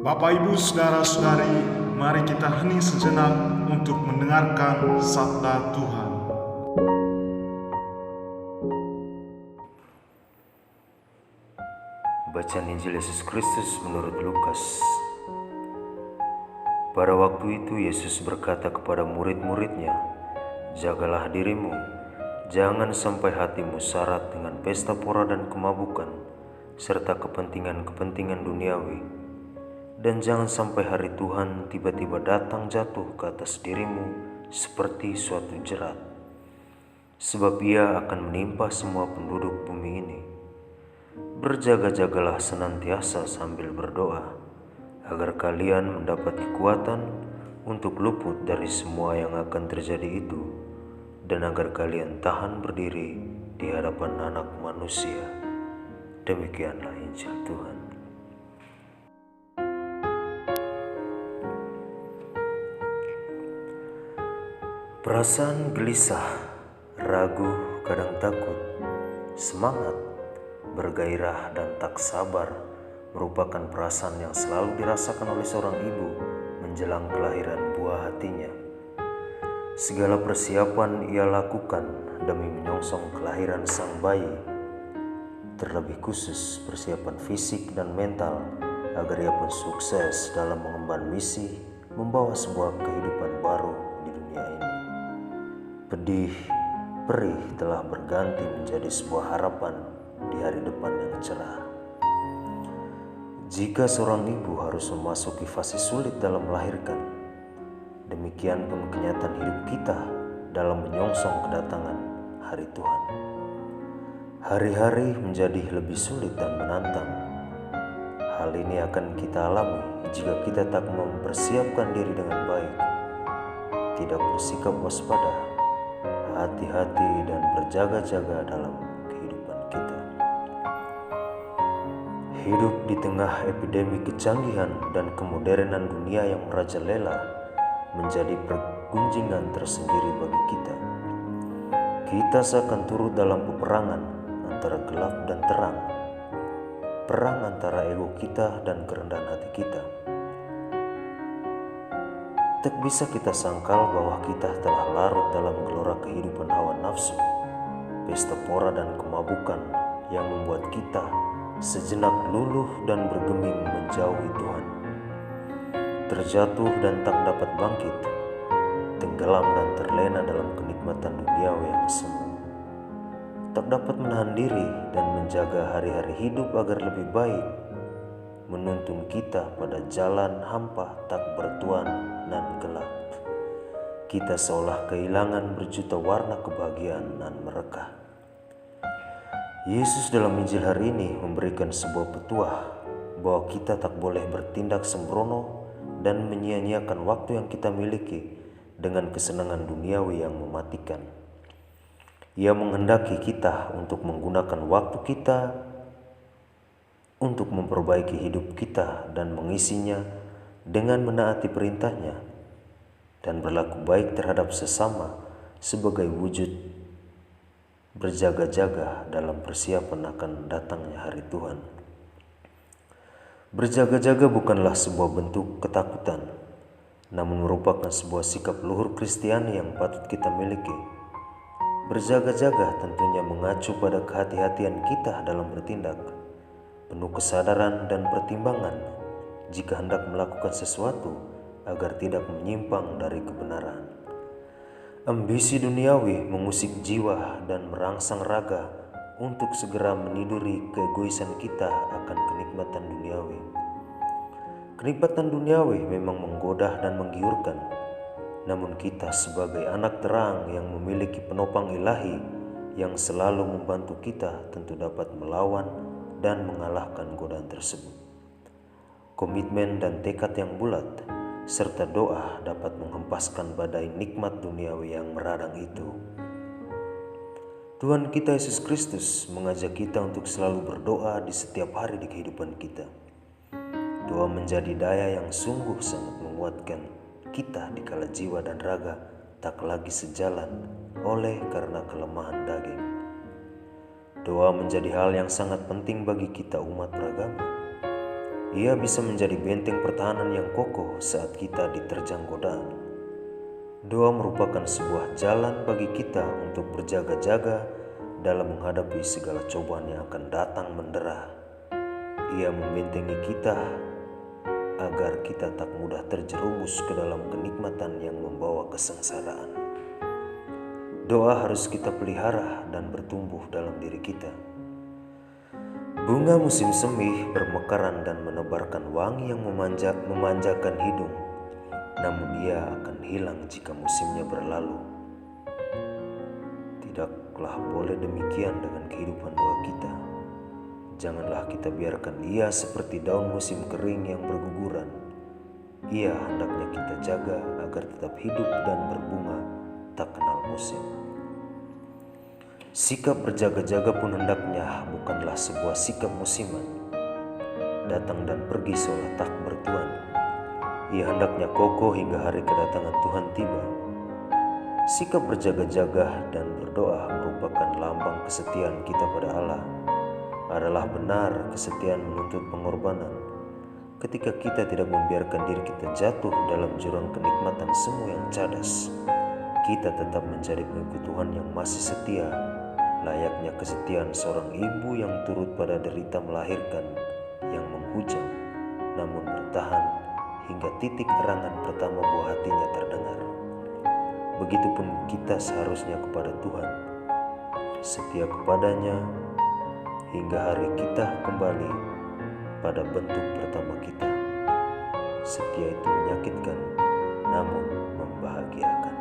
Bapak, Ibu, Saudara-saudari, mari kita hening sejenak untuk mendengarkan sabda Tuhan. Bacaan Injil Yesus Kristus menurut Lukas. Pada waktu itu Yesus berkata kepada murid-muridnya, "Jagalah dirimu, jangan sampai hatimu syarat dengan pesta pora dan kemabukan, serta kepentingan-kepentingan duniawi. Dan jangan sampai hari Tuhan tiba-tiba datang jatuh ke atas dirimu seperti suatu jerat. Sebab ia akan menimpa semua penduduk bumi ini. Berjaga-jagalah senantiasa sambil berdoa, agar kalian mendapat kekuatan untuk luput dari semua yang akan terjadi itu, dan agar kalian tahan berdiri di hadapan Anak Manusia." Demikianlah Injil Tuhan. Perasaan gelisah, ragu, kadang takut, semangat, bergairah, dan tak sabar merupakan perasaan yang selalu dirasakan oleh seorang ibu menjelang kelahiran buah hatinya. Segala persiapan ia lakukan demi menyongsong kelahiran sang bayi, terlebih khusus persiapan fisik dan mental agar ia pun sukses dalam mengemban misi membawa sebuah kehidupan baru di dunia ini. Pedih, perih telah berganti menjadi sebuah harapan di hari depan yang cerah. Jika seorang ibu harus memasuki fase sulit dalam melahirkan, demikian pun kenyataan hidup kita dalam menyongsong kedatangan hari Tuhan. Hari-hari menjadi lebih sulit dan menantang. Hal ini akan kita alami jika kita tak mempersiapkan diri dengan baik, tidak bersikap waspada, hati-hati, dan berjaga-jaga dalam kehidupan kita. Hidup di tengah epidemi kecanggihan dan kemodernan dunia yang merajalela menjadi pergunjingan tersendiri bagi kita. Kita seakan turut dalam peperangan antara gelap dan terang, perang antara ego kita dan kerendahan hati kita. Tak bisa kita sangkal bahwa kita telah larut dalam gelora kehidupan hawa nafsu, pesta pora dan kemabukan yang membuat kita sejenak luluh dan bergeming menjauhi Tuhan. Terjatuh dan tak dapat bangkit, tenggelam dan terlena dalam kenikmatan duniawi yang semu. Tak dapat menahan diri dan menjaga hari-hari hidup agar lebih baik, menuntun kita pada jalan hampa tak bertuan dan gelap. Kita seolah kehilangan berjuta warna kebahagiaan dan merekah. Yesus dalam Injil hari ini memberikan sebuah petuah bahwa kita tak boleh bertindak sembrono dan menyia-nyiakan waktu yang kita miliki dengan kesenangan duniawi yang mematikan. Ia menghendaki kita untuk menggunakan waktu kita untuk memperbaiki hidup kita dan mengisinya dengan menaati perintahnya dan berlaku baik terhadap sesama sebagai wujud berjaga-jaga dalam persiapan akan datangnya hari Tuhan. Berjaga-jaga bukanlah sebuah bentuk ketakutan, namun merupakan sebuah sikap luhur Kristiani yang patut kita miliki. Berjaga-jaga tentunya mengacu pada kehati-hatian kita dalam bertindak, penuh kesadaran dan pertimbangan jika hendak melakukan sesuatu agar tidak menyimpang dari kebenaran. Ambisi duniawi mengusik jiwa dan merangsang raga untuk segera meniduri keegoisan kita akan kenikmatan duniawi. Kenikmatan duniawi memang menggoda dan menggiurkan, namun kita sebagai anak terang yang memiliki penopang ilahi yang selalu membantu kita tentu dapat melawan dan mengalahkan godaan tersebut. Komitmen dan tekad yang bulat serta doa dapat menghempaskan badai nikmat duniawi yang meradang itu. Tuhan kita Yesus Kristus mengajak kita untuk selalu berdoa di setiap hari di kehidupan kita. Doa menjadi daya yang sungguh sangat menguatkan kita dikala jiwa dan raga tak lagi sejalan oleh karena kelemahan daging. Doa menjadi hal yang sangat penting bagi kita umat beragama. Ia bisa menjadi benteng pertahanan yang kokoh saat kita diterjang godaan. Doa merupakan sebuah jalan bagi kita untuk berjaga-jaga dalam menghadapi segala cobaan yang akan datang mendera. Ia membentengi kita agar kita tak mudah terjerumus ke dalam kenikmatan yang membawa kesengsaraan. Doa harus kita pelihara dan bertumbuh dalam diri kita. Bunga musim semi bermekaran dan menebarkan wangi yang memanjakan hidung, namun ia akan hilang jika musimnya berlalu. Tidaklah boleh demikian dengan kehidupan doa kita. Janganlah kita biarkan ia seperti daun musim kering yang berguguran. Ia hendaknya kita jaga agar tetap hidup dan berbunga tak kenal musim. Sikap berjaga-jaga pun hendaknya bukanlah sebuah sikap musiman, datang dan pergi seolah tak bertuan. Ia hendaknya kokoh hingga hari kedatangan Tuhan tiba. Sikap berjaga-jaga dan berdoa merupakan lambang kesetiaan kita pada Allah. Adalah benar kesetiaan menuntut pengorbanan. Ketika kita tidak membiarkan diri kita jatuh dalam jurang kenikmatan semu yang cadas, kita tetap menjadi pengikut Tuhan yang masih setia, layaknya kesetiaan seorang ibu yang turut pada derita melahirkan yang menghujam, namun bertahan hingga titik erangan pertama buah hatinya terdengar. Begitupun kita seharusnya kepada Tuhan, setia kepadanya hingga hari kita kembali pada bentuk pertama kita. Setia itu menyakitkan, namun membahagiakan.